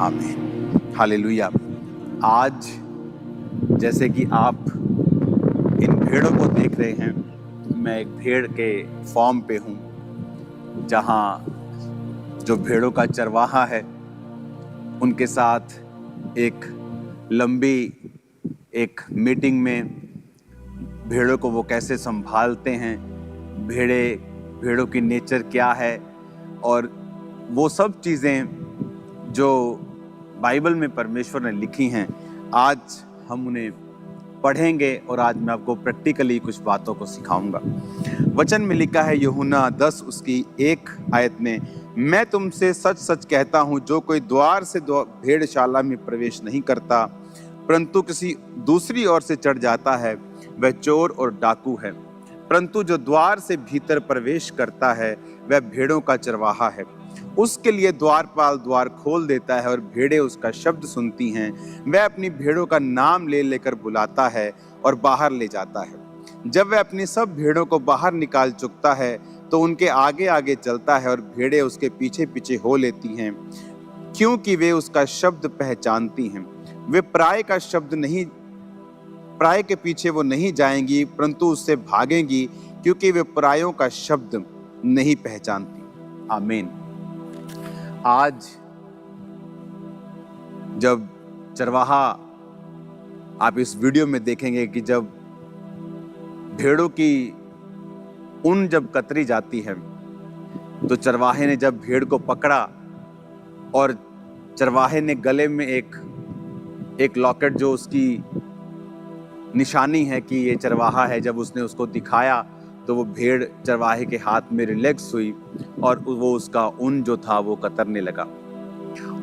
आमीन। हालेलुया। आज जैसे कि आप इन भेड़ों को देख रहे हैं, मैं एक भेड़ के फॉर्म पे हूँ, जहाँ जो भेड़ों का चरवाहा है उनके साथ एक लंबी एक मीटिंग में भेड़ों को वो कैसे संभालते हैं, भेड़ों की नेचर क्या है, और वो सब चीज़ें जो बाइबल में परमेश्वर ने लिखी हैं, आज हम उन्हें पढ़ेंगे और आज मैं आपको प्रैक्टिकली कुछ बातों को सिखाऊंगा। वचन में लिखा है यूहन्ना 10 उसकी 1 आयत में, मैं तुमसे सच सच कहता हूँ, जो कोई द्वार से भेड़शाला में प्रवेश नहीं करता परंतु किसी दूसरी ओर से चढ़ जाता है, वह चोर और डाकू है। परंतु जो द्वार से भीतर प्रवेश करता है वह भेड़ों का चरवाहा है। उसके लिए द्वारपाल द्वार खोल देता है और भेड़ें उसका शब्द सुनती हैं। वह अपनी भेड़ों का नाम ले लेकर बुलाता है और बाहर ले जाता है। जब वह अपनी सब भेड़ों को बाहर निकाल चुकता है तो उनके आगे आगे चलता है और भेड़ें उसके पीछे पीछे हो लेती हैं, क्योंकि वे उसका शब्द पहचानती हैं। वे पराये के पीछे वो नहीं जाएंगी परंतु उससे भागेंगी, क्योंकि वे परायों का शब्द नहीं पहचानती। आमीन। आज जब चरवाहा, आप इस वीडियो में देखेंगे कि जब भेड़ों की ऊन जब कतरी जाती है तो चरवाहे ने जब भेड़ को पकड़ा और चरवाहे ने गले में एक लॉकेट, जो उसकी निशानी है कि ये चरवाहा है, जब उसने उसको दिखाया तो वो भेड़ चरवाहे के हाथ में रिलैक्स हुई और वो उसका ऊन जो था वो कतरने लगा।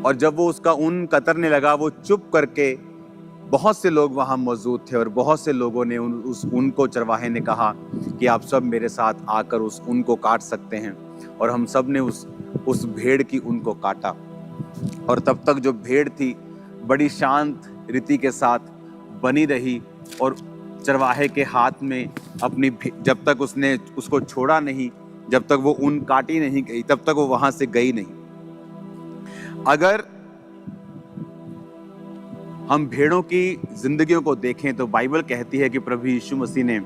और जब वो उसका ऊन कतरने लगा, वो चुप करके, बहुत से लोग वहाँ मौजूद थे और बहुत से लोगों ने उस ऊन को, चरवाहे ने कहा कि आप सब मेरे साथ आकर उस ऊन को काट सकते हैं। और हम सब ने उस भेड़ की ऊन को काटा। और तब तक जो भेड़ थी बड़ी शांत रीति के साथ बनी रही और चरवाहे के हाथ में अपनी, जब तक उसने उसको छोड़ा नहीं, जब तक वो ऊन काटी नहीं गई, तब तक वो वहां से गई नहीं। अगर हम भेड़ों की जिंदगियों को देखें तो बाइबल कहती है कि प्रभु यीशु मसीह ने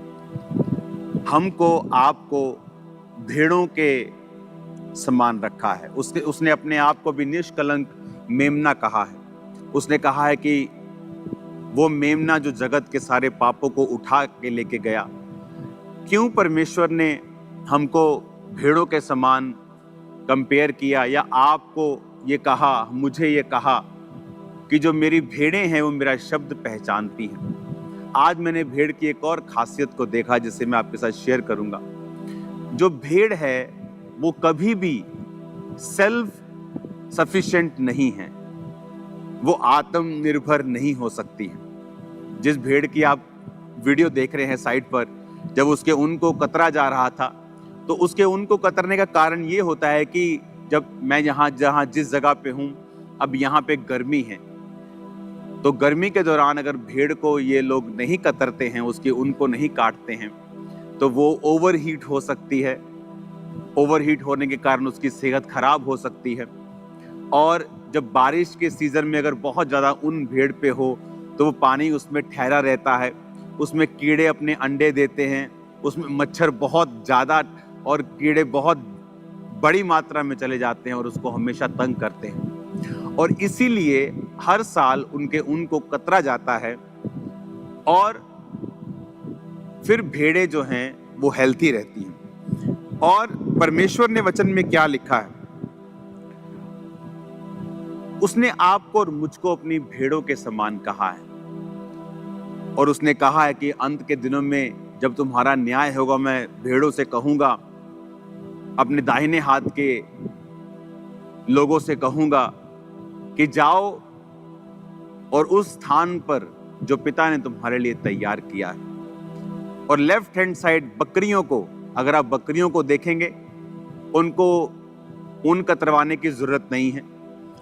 हमको, आपको भेड़ों के समान रखा है। उसने अपने आप को भी निष्कलंक मेमना कहा है। उसने कहा है कि वो मेमना जो जगत के सारे पापों को उठा के लेके गया। क्यों परमेश्वर ने हमको भेड़ों के समान कंपेयर किया, या आपको ये कहा, मुझे ये कहा कि जो मेरी भेड़ें हैं वो मेरा शब्द पहचानती हैं। आज मैंने भेड़ की एक और खासियत को देखा जिसे मैं आपके साथ शेयर करूंगा। जो भेड़ है वो कभी भी सेल्फ सफिशिएंट नहीं है, वो आत्मनिर्भर नहीं हो सकती है। जिस भेड़ की आप वीडियो देख रहे हैं साइड पर, जब उसके ऊन को कतरा जा रहा था तो उसके ऊन को कतरने का कारण ये होता है कि जब मैं जहाँ जिस जगह पे हूँ, अब यहाँ पे गर्मी है, तो गर्मी के दौरान अगर भेड़ को ये लोग नहीं कतरते हैं, उसके ऊन को नहीं काटते हैं, तो वो ओवरहीट हो सकती है। ओवरहीट होने के कारण उसकी सेहत खराब हो सकती है। और जब बारिश के सीजन में अगर बहुत ज़्यादा ऊन भेड़ पे हो तो वो पानी उसमें ठहरा रहता है, उसमें कीड़े अपने अंडे देते हैं, उसमें मच्छर बहुत ज़्यादा और कीड़े बहुत बड़ी मात्रा में चले जाते हैं और उसको हमेशा तंग करते हैं। और इसीलिए हर साल उनके ऊन को कतरा जाता है और फिर भेड़ें जो हैं वो हेल्थी रहती हैं। और परमेश्वर ने वचन में क्या लिखा है, उसने आपको और मुझको अपनी भेड़ों के समान कहा है। और उसने कहा है कि अंत के दिनों में जब तुम्हारा न्याय होगा, मैं भेड़ों से कहूंगा, अपने दाहिने हाथ के लोगों से कहूंगा कि जाओ और उस स्थान पर जो पिता ने तुम्हारे लिए तैयार किया है। और लेफ्ट हैंड साइड बकरियों को, अगर आप बकरियों को देखेंगे, उनको ऊन कतरवाने की जरूरत नहीं है।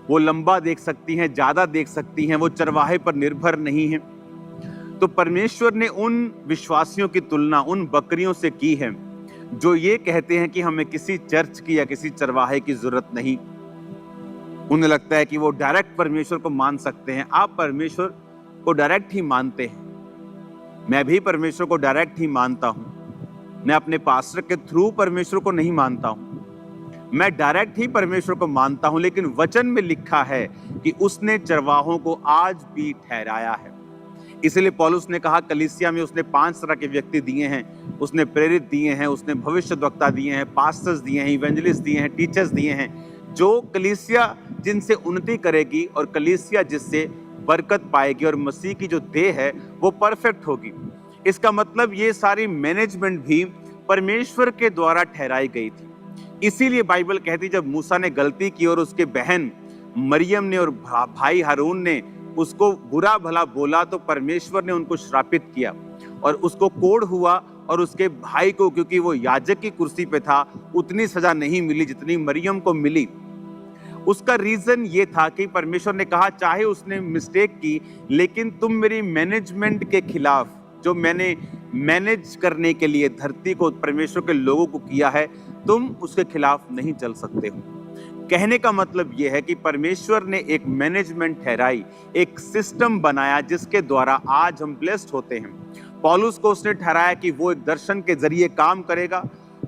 वो लंबा देख सकती हैं, ज्यादा देख सकती हैं, वो चरवाहे पर निर्भर नहीं है। तो परमेश्वर ने उन विश्वासियों की तुलना उन बकरियों से की है जो ये कहते हैं कि हमें किसी चर्च की या किसी चरवाहे की जरूरत नहीं, उन्हें लगता है कि वो डायरेक्ट परमेश्वर को मान सकते हैं। आप परमेश्वर को डायरेक्ट ही मानते हैं। मैं भी परमेश्वर को डायरेक्ट ही मानता हूं। मैं अपने पास्टर के थ्रू परमेश्वर को नहीं मानता हूं। मैं डायरेक्ट ही परमेश्वर को मानता हूं, लेकिन वचन में लिखा है कि उसने चरवाहों को आज भी ठहराया है। इसलिए पौलुस ने कहा कलीसिया में उसने 5 तरह के व्यक्ति दिए हैं। उसने प्रेरित दिए हैं, उसने भविष्यद्वक्ता दिए हैं, पास्टर्स दिए हैं, इवेंजलिस्ट दिए हैं, टीचर्स दिए हैं, जो कलीसिया जिनसे उन्नति करेगी और कलीसिया जिससे बरकत पाएगी और मसीह की जो देह है वो परफेक्ट होगी। इसका मतलब ये सारी मैनेजमेंट भी परमेश्वर के द्वारा ठहराई गई थी। इसीलिए बाइबल कहती जब मूसा ने गलती की और उसके बहन मरियम ने और भाई हारून ने उसको बुरा भला बोला, तो परमेश्वर ने उनको श्रापित किया और उसको कोढ़ हुआ, और उसके भाई को, क्योंकि वो याजक की कुर्सी पे था, उतनी सजा नहीं मिली जितनी मरियम को मिली। उसका रीजन ये था कि परमेश्वर ने कहा चाहे उसने मिस्टेक की, लेकिन तुम मेरी मैनेजमेंट के खिलाफ, जो मैंने मैनेज करने के लिए धरती को, परमेश्वर के लोगों को किया है, तुम उसके खिलाफ नहीं चल सकते हो। कहने का मतलब यह है कि परमेश्वर ने एक मैनेजमेंट ठहराई, एक सिस्टम बनाया जिसके द्वारा आज हम ब्लेस्ड होते हैं। पौलुस को उसने ठहराया कि वो एक दर्शन के जरिए काम करेगा।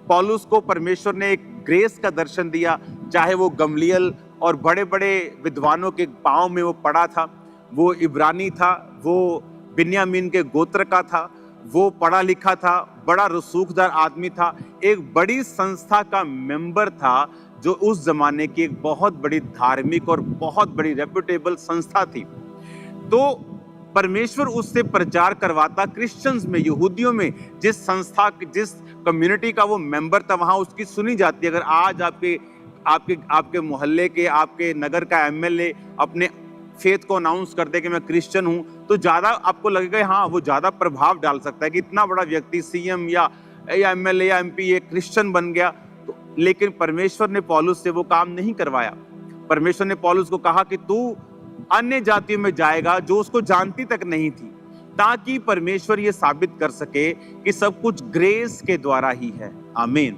पौलुस को परमेश्वर ने एक ग्रेस का दर्शन दिया, चाहे वो गमलियल और बड़े बड़े विद्वानों के पांव में वो पड़ा था, वो इब्रानी था, वो बिन्यामीन के गोत्र का था, वो पढ़ा लिखा था, बड़ा रसूखदार आदमी था, एक बड़ी संस्था का मेंबर था, जो उस जमाने की एक बहुत बड़ी धार्मिक और बहुत बड़ी रेप्यूटेबल संस्था थी। तो परमेश्वर उससे प्रचार करवाता क्रिश्चियंस में, यहूदियों में, जिस संस्था, जिस कम्युनिटी का वो मेंबर था, वहां उसकी सुनी जाती है। अगर आज आपके मोहल्ले के, आपके नगर का एमएलए अपने फेथ को अनाउंस कर दे कि मैं क्रिश्चियन हूं, तो ज्यादा आपको लगेगा हाँ वो ज्यादा प्रभाव डाल सकता है कि इतना बड़ा व्यक्ति सीएम या एमएलए या एमपी ये क्रिश्चियन बन गया। तो लेकिन परमेश्वर ने पौलुस से वो काम नहीं करवाया। परमेश्वर ने पौलुस को कहा कि तू अन्य जातियों में जाएगा जो उसको जानती तक नहीं थी, ताकि परमेश्वर ये साबित कर सके कि सब कुछ ग्रेस के द्वारा ही है। आमीन।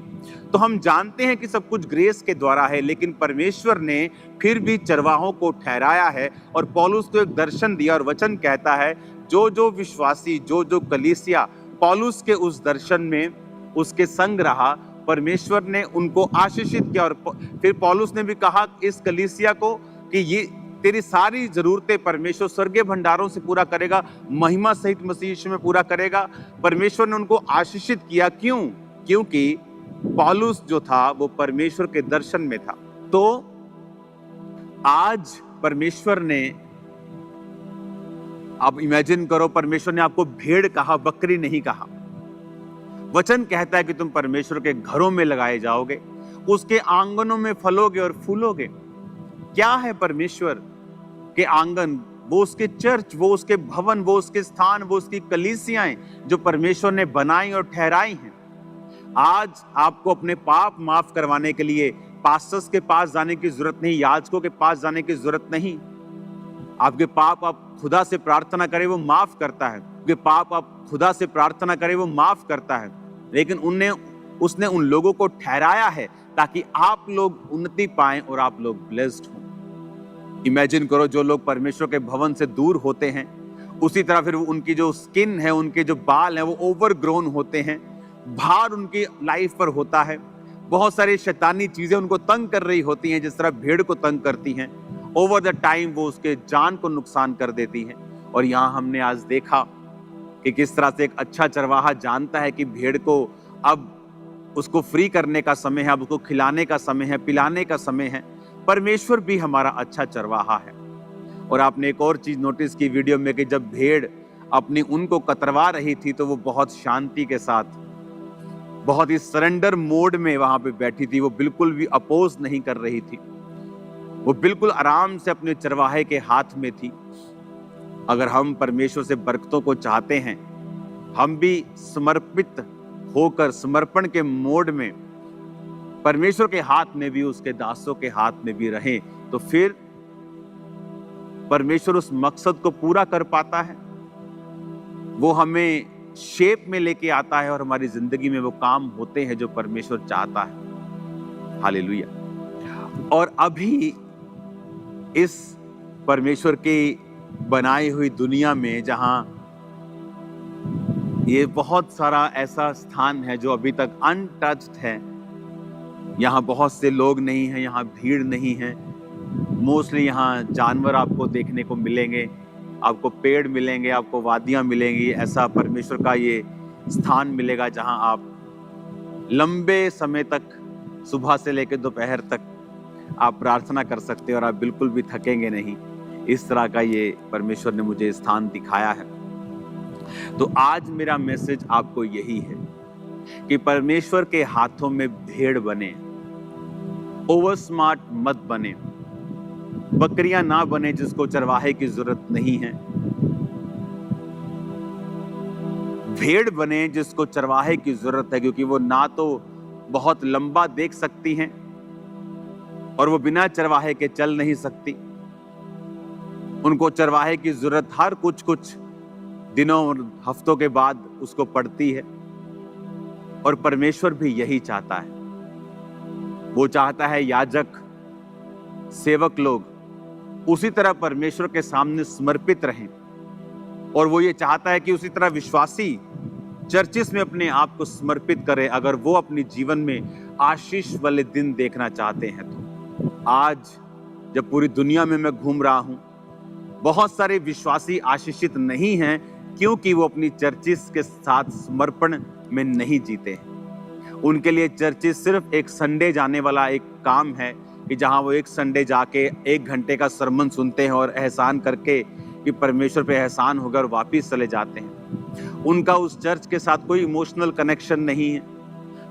तो हम जानते हैं कि सब कुछ ग्रेस के द्वारा है, लेकिन परमेश्वर ने फिर भी चरवाहों को ठहराया है और पौलुस को एक दर्शन दिया, और वचन कहता है जो जो विश्वासी, जो जो कलीसिया पौलुस के उस दर्शन में उसके संग रहा, परमेश्वर ने उनको आशीषित किया। और फिर पौलुस ने भी कहा इस कलीसिया को कि ये तेरी सारी जरूरतें परमेश्वर स्वर्गीय भंडारों से पूरा करेगा, महिमा सहित मसीह यीशु में पूरा करेगा। परमेश्वर ने उनको आशीषित किया। क्यों? क्योंकि पौलुस जो था वो परमेश्वर के दर्शन में था। तो आज परमेश्वर ने, आप इमेजिन करो, परमेश्वर ने आपको भेड़ कहा, बकरी नहीं कहा। वचन कहता है कि तुम परमेश्वर के घरों में लगाए जाओगे, उसके आंगनों में फलोगे और फूलोगे। क्या है परमेश्वर के आंगन? वो उसके चर्च, वो उसके भवन, वो उसके स्थान, वो उसकी कलीसियाएं जो परमेश्वर ने बनाई और ठहराई हैं। आज आपको अपने पाप माफ करवाने के लिए पास्टर्स के पास जाने की जरूरत नहीं, याजकों के पास जाने की जरूरत नहीं। आपके पाप आप खुदा से प्रार्थना करें, वो माफ करता है। आपके पाप आप खुदा से प्रार्थना करें, वो माफ करता है। लेकिन उसने उन लोगों को ठहराया है ताकि आप लोग उन्नति पाएं और आप लोग ब्लेस्ड हों। इमेजिन करो, जो लोग परमेश्वर के भवन से दूर होते हैं, उसी तरह फिर उनकी जो स्किन है, उनके जो बाल हैं, वो ओवरग्रोन होते हैं, भार उनकी लाइफ पर होता है, बहुत सारी शैतानी चीजें उनको तंग कर रही होती हैं, जिस तरह भेड़ को तंग करती हैं। ओवर द टाइम वो उसके जान को नुकसान कर देती हैं। और यहाँ हमने आज देखा कि किस तरह से एक अच्छा चरवाहा जानता है कि भेड़ को अब उसको फ्री करने का समय है, अब उसको खिलाने का समय है, पिलाने का समय है। परमेश्वर भी हमारा अच्छा चरवाहा है। और आपने एक और चीज नोटिस की वीडियो में कि जब भेड़ अपनी ऊन को कतरवा रही थी तो वो बहुत शांति के साथ, बहुत ही सरेंडर मोड में वहां पे बैठी थी। वो बिल्कुल भी अपोज नहीं कर रही थी, वो बिल्कुल आराम से अपने चरवाहे के हाथ में थी। अगर हम परमेश्वर से बरकतों को चाहते हैं, हम भी समर्पित होकर समर्पण के मोड में परमेश्वर के हाथ में भी, उसके दासों के हाथ में भी रहें, तो फिर परमेश्वर उस मकसद को पूरा कर पाता है। वो हमें शेप में लेके आता है और हमारी जिंदगी में वो काम होते हैं जो परमेश्वर चाहता है। हालेलुया। और अभी इस परमेश्वर की बनाई हुई दुनिया में, जहां ये बहुत सारा ऐसा स्थान है जो अभी तक अनटच्ड है, यहाँ बहुत से लोग नहीं हैं, यहाँ भीड़ नहीं है, मोस्टली यहाँ जानवर आपको देखने को मिलेंगे, आपको पेड़ मिलेंगे, आपको वादियाँ मिलेंगी, ऐसा परमेश्वर का ये स्थान मिलेगा जहाँ आप लंबे समय तक, सुबह से लेकर दोपहर तक आप प्रार्थना कर सकते हैं और आप बिल्कुल भी थकेंगे नहीं। इस तरह का ये परमेश्वर ने मुझे स्थान दिखाया है। तो आज मेरा मैसेज आपको यही है कि परमेश्वर के हाथों में भेड़ बने, ओवर स्मार्ट मत बने, बकरियां ना बने जिसको चरवाहे की जरूरत नहीं है, भेड़ बने जिसको चरवाहे की जरूरत है, क्योंकि वो ना तो बहुत लंबा देख सकती हैं और वो बिना चरवाहे के चल नहीं सकती। उनको चरवाहे की जरूरत हर कुछ दिनों और हफ्तों के बाद उसको पड़ती है। और परमेश्वर भी यही चाहता है। वो चाहता है याजक, सेवक लोग उसी तरह परमेश्वर के सामने समर्पित रहें, और वो ये चाहता है कि उसी तरह विश्वासी चर्चिस में अपने आप को समर्पित करें, अगर वो अपने जीवन में आशीष वाले दिन देखना चाहते हैं। तो आज जब पूरी दुनिया में मैं घूम रहा हूं, बहुत सारे विश्वासी आशीषित नहीं हैं क्योंकि वो अपनी चर्चिस के साथ समर्पण में नहीं जीते हैं। उनके लिए चर्चिस सिर्फ एक संडे जाने वाला एक काम है कि जहां वो एक संडे जाके 1 घंटे का सरमन सुनते हैं और एहसान करके कि परमेश्वर पे एहसान होकर वापिस चले जाते हैं। उनका उस चर्च के साथ कोई इमोशनल कनेक्शन नहीं है,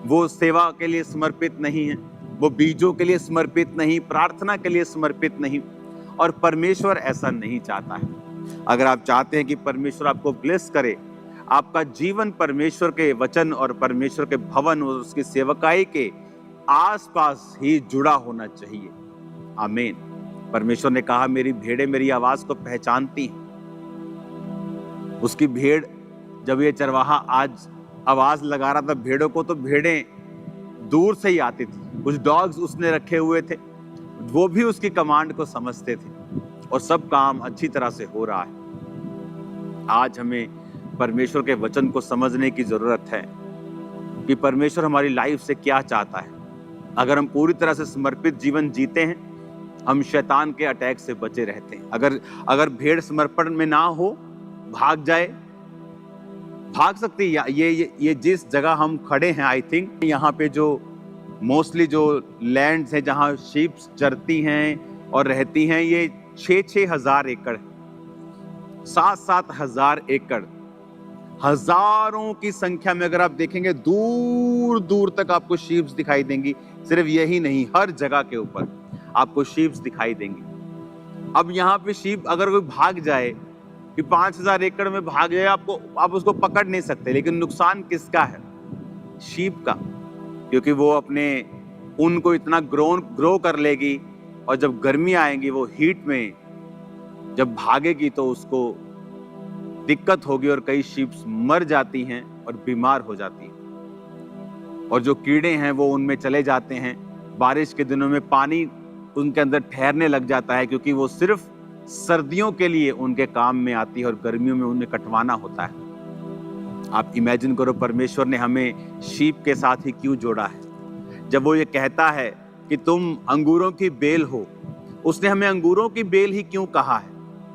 वो सेवा के लिए समर्पित नहीं है, वो बीजों के लिए समर्पित नहीं, प्रार्थना के लिए समर्पित नहीं। और परमेश्वर ऐसा नहीं चाहता है। अगर आप चाहते हैं कि परमेश्वर आपको ब्लेस करे, आपका जीवन परमेश्वर के वचन और परमेश्वर के भवन और उसकी सेवकाई के आसपास ही जुड़ा होना चाहिए। आमीन। परमेश्वर ने कहा, मेरी भेड़ें मेरी आवाज को पहचानती हैं। उसकी भेड़, जब ये चरवाहा आज आवाज लगा रहा था भेड़ों को, तो भेड़ें दूर से ही आती थी। कुछ डॉग्स उसने रखे हुए थे, वो भी उसकी कमांड को समझते थे और सब काम अच्छी तरह से हो रहा है। आज हमें परमेश्वर के वचन को समझने की जरूरत है कि परमेश्वर हमारी लाइफ से क्या चाहता है। अगर हम पूरी तरह से समर्पित जीवन जीते हैं, हम शैतान के अटैक से बचे रहते हैं। अगर भेड़ समर्पण में ना हो, भाग जाए, भाग सकती है। ये जिस जगह हम खड़े हैं, आई थिंक यहाँ पे जो मोस्टली जो लैंड्स हैं जहाँ शीप चरती हैं और रहती हैं, ये 6-6 हजार एकड़, 7-7 हजार एकड़, हजारों की संख्या में अगर आप देखेंगे, दूर दूर तक आपको शीप्स दिखाई देंगी। सिर्फ यही नहीं, हर जगह के ऊपर आपको शीप्स दिखाई देंगी। अब यहाँ पे शीप अगर कोई भाग जाए कि 5000 एकड़ में भाग जाए, आप उसको पकड़ नहीं सकते। लेकिन नुकसान किसका है? शीप का, क्योंकि वो अपने ऊन को इतना ग्रो कर लेगी और जब गर्मी आएंगी, वो हीट में जब भागेगी तो उसको दिक्कत होगी और कई शीप्स मर जाती हैं और बीमार हो जाती हैं। और जो कीड़े हैं वो उनमें चले जाते हैं। बारिश के दिनों में पानी उनके अंदर ठहरने लग जाता है, क्योंकि वो सिर्फ सर्दियों के लिए उनके काम में आती है और गर्मियों में उन्हें कटवाना होता है। आप इमेजिन करो, परमेश्वर ने हमें शीप के साथ ही क्यों जोड़ा है। जब वो ये कहता है कि तुम अंगूरों की बेल हो, उसने हमें अंगूरों की बेल ही क्यों कहा है?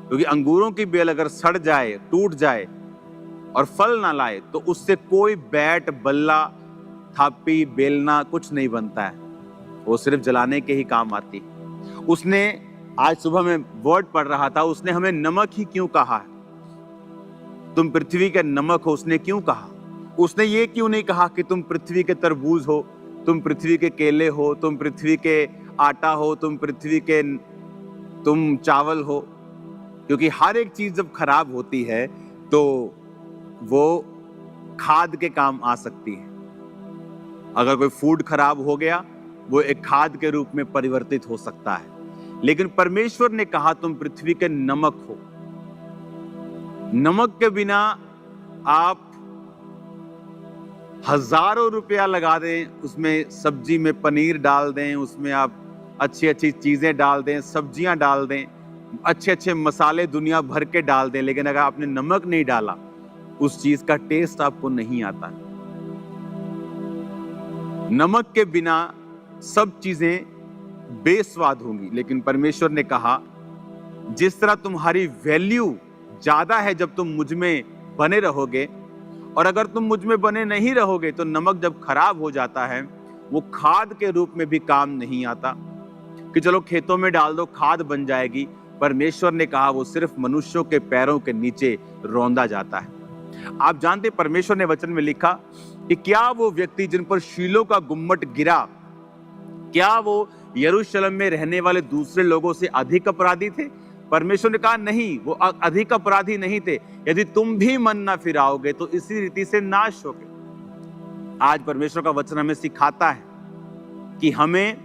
क्योंकि अंगूरों की बेल अगर सड़ जाए, टूट जाए और फल ना लाए, तो उससे कोई बैट, बल्ला, थापी, बेलना कुछ नहीं बनता है। वो सिर्फ जलाने के ही काम आती है। उसने, आज सुबह में वर्ड पढ़ रहा था, उसने हमें नमक ही क्यों कहा है? तुम पृथ्वी के नमक हो, उसने क्यों कहा? उसने ये क्यों नहीं कहा कि तुम पृथ्वी के तरबूज हो, तुम पृथ्वी के केले हो, तुम पृथ्वी के आटा हो, तुम चावल हो? क्योंकि हर एक चीज जब खराब होती है तो वो खाद के काम आ सकती है। अगर कोई फूड खराब हो गया, वो एक खाद के रूप में परिवर्तित हो सकता है। लेकिन परमेश्वर ने कहा, तुम पृथ्वी के नमक हो। नमक के बिना आप हजारों रुपया लगा दें, उसमें सब्जी में पनीर डाल दें, उसमें आप अच्छी अच्छी चीजें डाल दें, सब्जियां डाल दें, अच्छे अच्छे मसाले दुनिया भर के डाल दें, लेकिन अगर आपने नमक नहीं डाला, उस चीज का टेस्ट आपको नहीं आता। नमक के बिना सब चीजें बेस्वाद होंगी। लेकिन परमेश्वर ने कहा, जिस तरह तुम्हारी वैल्यू ज्यादा है जब तुम मुझ में बने रहोगे, और अगर तुम मुझ में बने नहीं रहोगे तो नमक जब खराब हो जाता है वो खाद के रूप में भी काम नहीं आता कि चलो खेतों में डाल दो खाद बन जाएगी। परमेश्वर ने कहा वो सिर्फ मनुष्यों के पैरों के नीचे रौंदा जाता है। आप जानते, परमेश्वर ने वचन में लिखा कि क्या वो व्यक्ति जिन पर शीलो का गुम्मट गिरा, क्या वो यरूशलेम में रहने वाले दूसरे लोगों से अधिक अपराधी थे? परमेश्वर ने कहा नहीं, वो अधिक अपराधी नहीं थे। यदि तुम भी मन ना फिराओगे तो इसी रीति से नाश होगे। आज परमेश्वर का वचन हमें सिखाता है कि हमें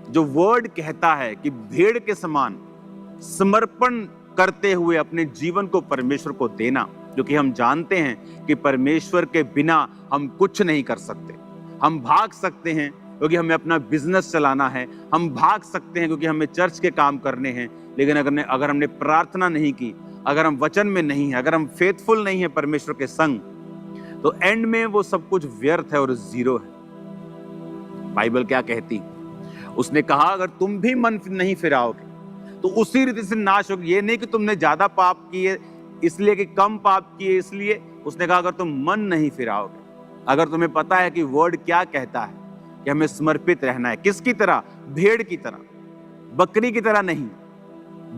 जो वर्ड कहता है कि भेड़ के समान समर्पण करते हुए अपने जीवन को परमेश्वर को देना, क्योंकि हम जानते हैं कि परमेश्वर के बिना हम कुछ नहीं कर सकते। हम भाग सकते हैं क्योंकि हमें अपना बिजनेस चलाना है, हम भाग सकते हैं क्योंकि हमें चर्च के काम करने हैं, लेकिन अगर हमने प्रार्थना नहीं की, अगर हम वचन में नहीं है, अगर हम फेथफुल नहीं है परमेश्वर के संग, तो एंड में वो सब कुछ व्यर्थ है और जीरो है। बाइबल क्या कहती? उसने कहा अगर तुम भी मन नहीं फिराओगे तो उसी रीति से नाश होगी। ये नहीं कि तुमने ज्यादा पाप किए इसलिए कि कम पाप किए इसलिए। उसने कहा अगर तुम मन नहीं फिराओगे, अगर तुम्हें पता है कि वर्ड क्या कहता है कि हमें समर्पित रहना है, किसकी तरह? भेड़ की तरह, बकरी की तरह नहीं,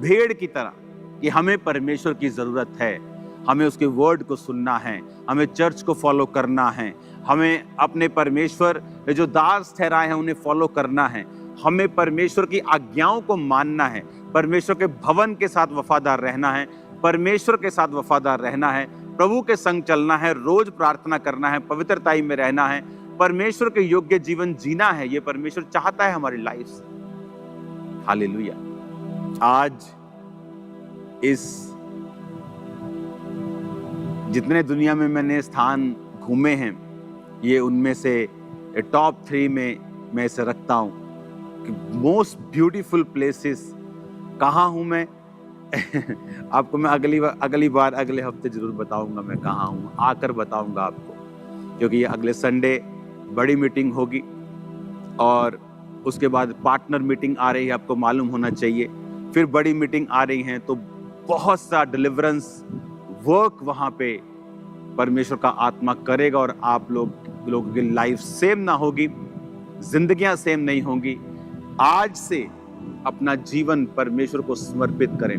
भेड़ की तरह, कि हमें परमेश्वर की जरूरत है, हमें उसके वर्ड को सुनना है, हमें चर्च को फॉलो करना है, हमें अपने परमेश्वर जो दास ठहराए हैं उन्हें फॉलो करना है, हमें परमेश्वर की आज्ञाओं को मानना है, परमेश्वर के भवन के साथ वफादार रहना है, परमेश्वर के साथ वफादार रहना है, प्रभु के संग चलना है, रोज प्रार्थना करना है, पवित्रताई में रहना है, परमेश्वर के योग्य जीवन जीना है। ये परमेश्वर चाहता है हमारी लाइफ से। हालेलुया। आज इस जितने दुनिया में मैंने स्थान घूमे हैं, ये उनमें से टॉप 3 में मैं इसे रखता हूं कि मोस्ट ब्यूटीफुल प्लेसेस कहाँ हूं मैं। आपको मैं अगली बार अगले हफ्ते जरूर बताऊंगा मैं कहाँ हूं, आकर बताऊंगा आपको, क्योंकि ये अगले संडे बड़ी मीटिंग होगी और उसके बाद पार्टनर मीटिंग आ रही है, आपको मालूम होना चाहिए। फिर बड़ी मीटिंग आ रही है, तो बहुत सा डिलीवरेंस वर्क वहां पे परमेश्वर का आत्मा करेगा और आप लोगों की लाइफ सेम ना होगी, जिंदगियां सेम नहीं होंगी। आज से अपना जीवन परमेश्वर को समर्पित करें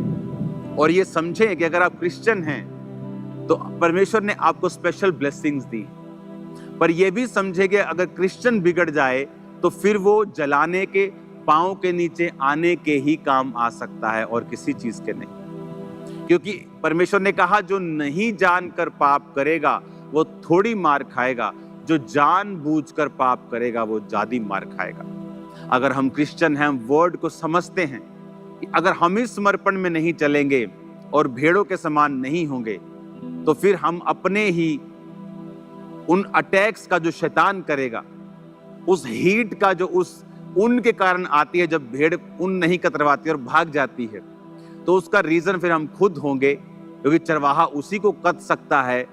और ये समझें कि अगर आप क्रिश्चियन हैं तो परमेश्वर ने आपको स्पेशल ब्लेसिंग्स दी, पर यह भी समझे कि अगर क्रिश्चियन बिगड़ जाए तो फिर वो जलाने के, पांव के नीचे आने के ही काम आ सकता है और किसी चीज के नहीं। क्योंकि परमेश्वर ने कहा जो नहीं जानकर पाप करेगा वो थोड़ी मार खाएगा, जो जानबूझकर पाप करेगा वो ज्यादा मार खाएगा। अगर हम क्रिश्चियन हैं, हम वर्ड को समझते हैं कि अगर हम इस समर्पण में नहीं चलेंगे और भेड़ों के समान नहीं होंगे तो फिर हम अपने ही उन अटैक्स का जो शैतान करेगा, उस हीट का जो उस ऊन के कारण आती है, जब भेड़ ऊन नहीं कतरवाती और भाग जाती है, तो उसका रीजन फिर हम खुद होंगे, क्योंकि चरवाहा उसी को कत सकता है,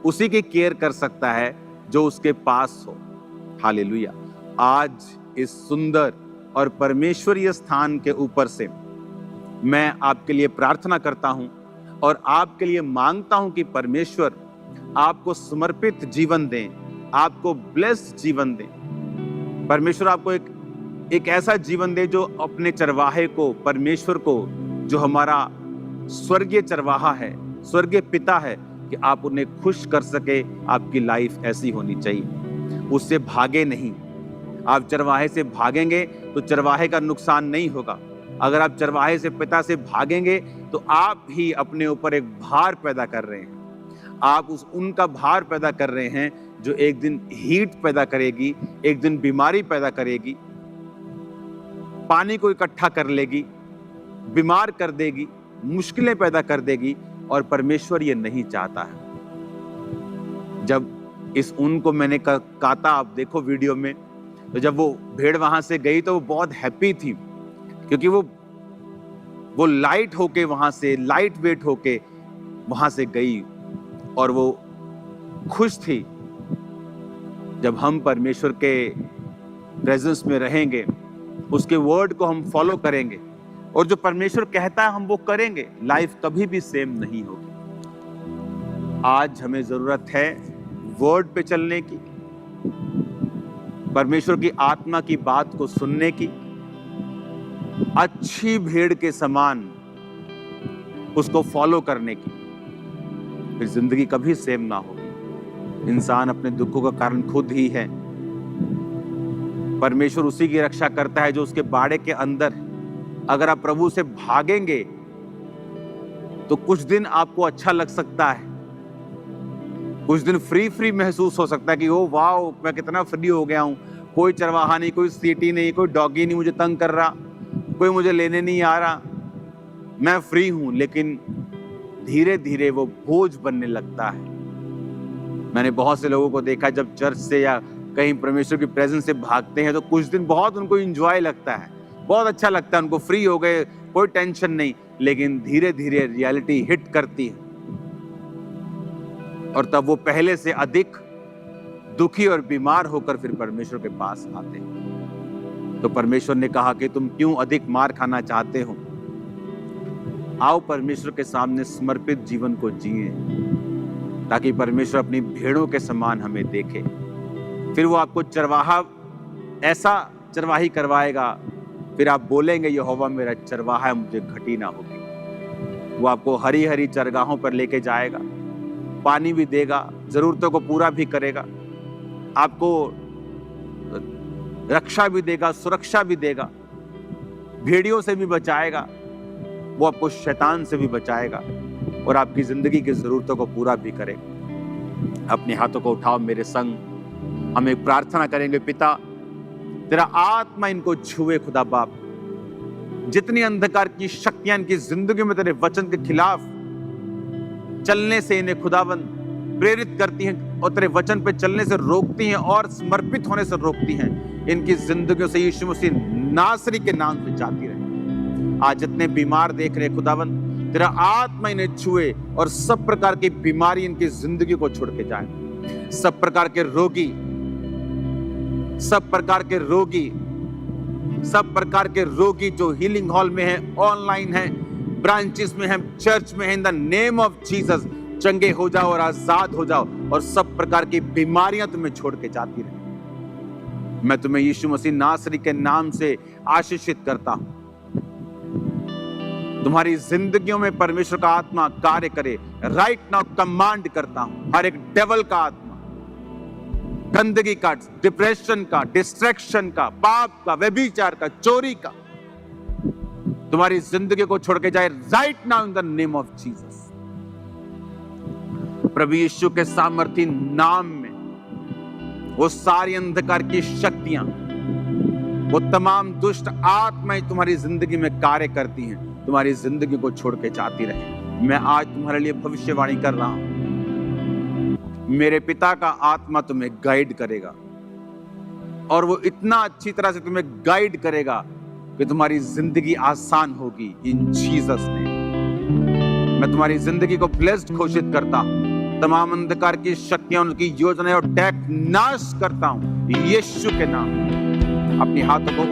उसी की केयर कर सकता है जो उसके पास हो। हालेलुया। आज इस सुंदर और परमेश्वरीय स्थान के ऊपर से मैं आपके लिए प्रार्थना करता हूं और आपके लिए मांगता हूं कि परमेश्वर आपको समर्पित जीवन दें, आपको ब्लेस्ड जीवन दें। परमेश्वर आपको एक ऐसा जीवन दे जो अपने चरवाहे को, परमेश्वर को, जो हमारा स्वर्गीय चरवाहा है, स्वर्गीय पिता है, कि आप उन्हें खुश कर सके। आपकी लाइफ ऐसी होनी चाहिए, उससे भागे नहीं। आप चरवाहे से भागेंगे तो चरवाहे का नुकसान नहीं होगा। अगर आप चरवाहे से, पिता से भागेंगे तो आप ही अपने ऊपर एक भार पैदा कर रहे हैं। आप उनका भार पैदा कर रहे हैं जो एक दिन हीट पैदा करेगी, एक दिन बीमारी पैदा करेगी, पानी को इकट्ठा कर लेगी, बीमार कर देगी, मुश्किलें पैदा कर देगी। और परमेश्वर ये नहीं चाहता है। जब इस ऊन को मैंने काटा, आप देखो वीडियो में, तो जब वो भेड़ वहां से गई तो वो बहुत हैप्पी थी क्योंकि वो लाइट होके वहां से, लाइट वेट होके वहां से गई और वो खुश थी। जब हम परमेश्वर के प्रेजेंस में रहेंगे, उसके वर्ड को हम फॉलो करेंगे और जो परमेश्वर कहता है हम वो करेंगे, लाइफ कभी भी सेम नहीं होगी। आज हमें जरूरत है वर्ड पे चलने की, परमेश्वर की आत्मा की बात को सुनने की, अच्छी भेड़ के समान उसको फॉलो करने की। फिर जिंदगी कभी सेम ना होगी। इंसान अपने दुखों का कारण खुद ही है। परमेश्वर उसी की रक्षा करता है जो उसके बाड़े के अंदर है। अगर आप प्रभु से भागेंगे तो कुछ दिन आपको अच्छा लग सकता है, कुछ दिन फ्री महसूस हो सकता है कि ओ वाह, मैं कितना फ्री हो गया हूं, कोई चरवाहा नहीं, कोई सीटी नहीं, कोई डॉगी नहीं मुझे तंग कर रहा, कोई मुझे लेने नहीं आ रहा, मैं फ्री हूं। लेकिन धीरे धीरे वो बोझ बनने लगता है। मैंने बहुत से लोगों को देखा, जब चर्च से या कहीं परमेश्वर की प्रेजेंस से भागते हैं तो कुछ दिन बहुत उनको एंजॉय लगता है, बहुत अच्छा लगता है, उनको फ्री हो गए, कोई टेंशन नहीं। लेकिन धीरे धीरे रियलिटी हिट करती है और तब वो पहले से अधिक दुखी और बीमार होकर फिर परमेश्वर के पास आते हैं। तो परमेश्वर ने कहा कि तुम क्यों अधिक मार खाना चाहते हो, आओ परमेश्वर के सामने समर्पित जीवन को जिए, ताकि परमेश्वर अपनी भेड़ों के समान हमें देखे। फिर वो आपको चरवाहा, ऐसा चरवाही करवाएगा, फिर आप बोलेंगे यहोवा मेरा चरवाहा है, मुझे घटी ना होगी। वो आपको हरी हरी चरगाहों पर लेके जाएगा, पानी भी देगा, जरूरतों को पूरा भी करेगा, आपको रक्षा भी देगा, सुरक्षा भी देगा, भेड़ियों से भी बचाएगा, वो आपको शैतान से भी बचाएगा और आपकी जिंदगी की जरूरतों को पूरा भी करेगा। अपने हाथों को उठाओ मेरे संग, हम एक प्रार्थना करेंगे। पिता, तेरा आत्मा इनको छुए खुदा बाप। जितनी अंधकार की शक्तियां इनकी जिंदगी में तेरे वचन के खिलाफ चलने से इन्हें खुदावंद प्रेरित करती हैं और तेरे वचन पे चलने से रोकती हैं और समर्पित होने से रोकती हैं, इनकी जिंदगियों से यीशु मसीह नासरी के नाम से जाती रहे। आज जितने बीमार देख रहे खुदावंद, तेरा आत्मा इन्हें छुए और सब प्रकार की बीमारी इनकी जिंदगी को छोड़ के जाए। सब प्रकार के रोगी, सब प्रकार के रोगी, सब प्रकार के रोगी जो हीलिंग हॉल में है, ऑनलाइन है, ब्रांचेस में है, चर्च में है, in the name of Jesus चंगे हो जाओ और आजाद हो जाओ और सब प्रकार की बीमारियां तुम्हें छोड़ के जाती रहे। मैं तुम्हें यीशु मसीह नासरी के नाम से आशीषित करता हूं। तुम्हारी जिंदगियों में परमेश्वर का आत्मा कार्य करे। राइट नाउ कमांड करता हूं, हर एक डेविल का आत्मा, गंदगी का, डिप्रेशन का, डिस्ट्रैक्शन का, पाप का, व्यभिचार का, चोरी का, तुम्हारी जिंदगी को छोड़ के जाए right now in the name of Jesus. प्रभु यीशु के सामर्थी नाम में वो सारी अंधकार की शक्तियां, वो तमाम दुष्ट आत्माएं तुम्हारी जिंदगी में कार्य करती हैं, तुम्हारी जिंदगी को छोड़ के जाती रहे। मैं आज तुम्हारे लिए भविष्यवाणी कर रहा हूं, मेरे पिता का आत्मा तुम्हें गाइड करेगा और वो इतना अच्छी तरह से तुम्हें गाइड करेगा कि तुम्हारी जिंदगी आसान होगी। इन जीसस नेम मैं तुम्हारी जिंदगी को ब्लेस्ड घोषित करता हूं। तमाम अंधकार की शक्तियां, उनकी योजनाएं और अटैक नाश करता हूं यीशु के नाम। अपने हाथों को